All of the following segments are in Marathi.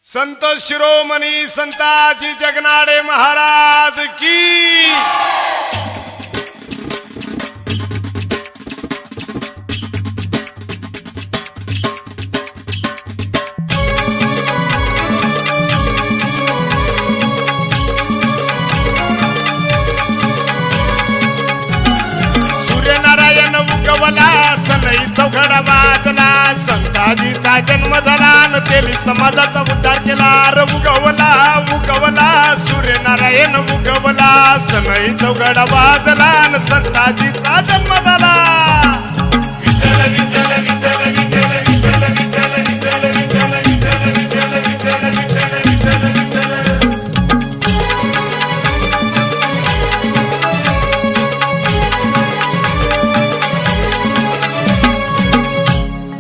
संत शिरोमणी संताजी जगनाडे महाराज की। सूर्यनारायण उगवला सनई चौघडा वाजला, संताजीचा जन्म झाला न तेली समाजाचा उद्धार केला। उगवला उगवला सूर्यनारायण उगवला, सनई चौघडा वाजला न संताजीचा जन्म झाला। विठ्ठल विठ्ठल विठ्ठल विठ्ठल विठ्ठल विठ्ठल विठ्ठल विठ्ठल विठ्ठल विठ्ठल विठ्ठल विठ्ठल विठ्ठल।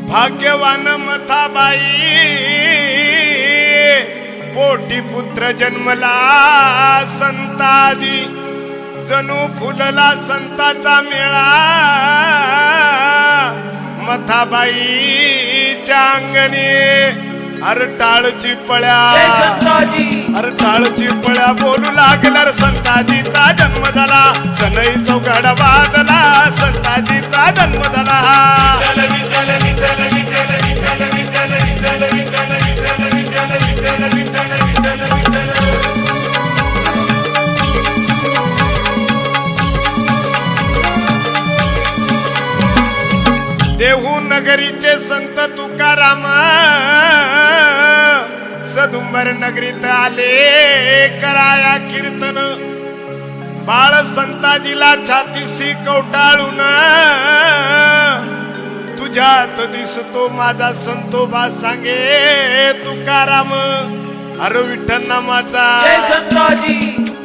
भाग्यवान मथाबाई पोटी पुत्र जन्मला संताजी, जणू फुलला संताचा मेळा। मथाबाईच्या अंगणी अरटाळची पळ्या, अरटाळची पळ्या बोलू लागला, संताजीचा जन्म झाला। सनई चौघडा वाजला, संताजीचा जन्म झाला। देहू नगरीचे संत तुकाराम सदुंबर नगरीत आले कराया कीर्तन। बाळ संताजीला छातीशी कवटाळून, तुझ्यात दिसतो माझा संतोबा सांगे तुकाराम। अरे विठ्ठल नामाचा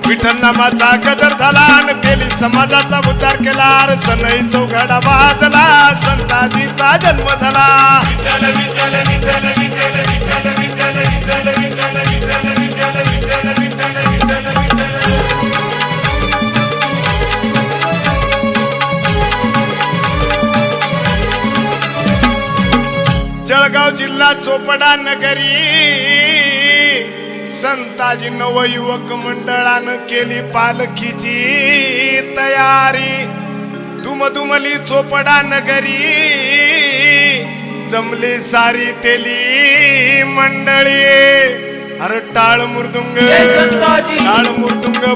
विठ्ठल नामाचा गदर झाला आणि तेली समाजाचा उद्धार केला। सनई चौघडा वाजला, संताजीचा जन्म झाला। विठ्ठल विठ्ठल विठ्ठल विठ्ठल विठ्ठल विठ्ठल विठ्ठल विठ्ठल विठ्ठल विठ्ठल विठ्ठल विठ्ठल विठ्ठल विठ्ठल। जळगाव जिल्हा चोपडा नगरी संताजी नवयुवक मंडळानं केली पालखीची तयारी। दुमदुमली चोपडा नगरी जमली सारी तेली मंडळी। अरे टाळ मृदुंग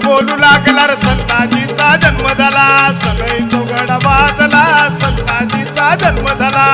बोलू लागला, संताजीचा जन्म झाला। सनई चौघडा वाजला, संताजीचा जन्म झाला।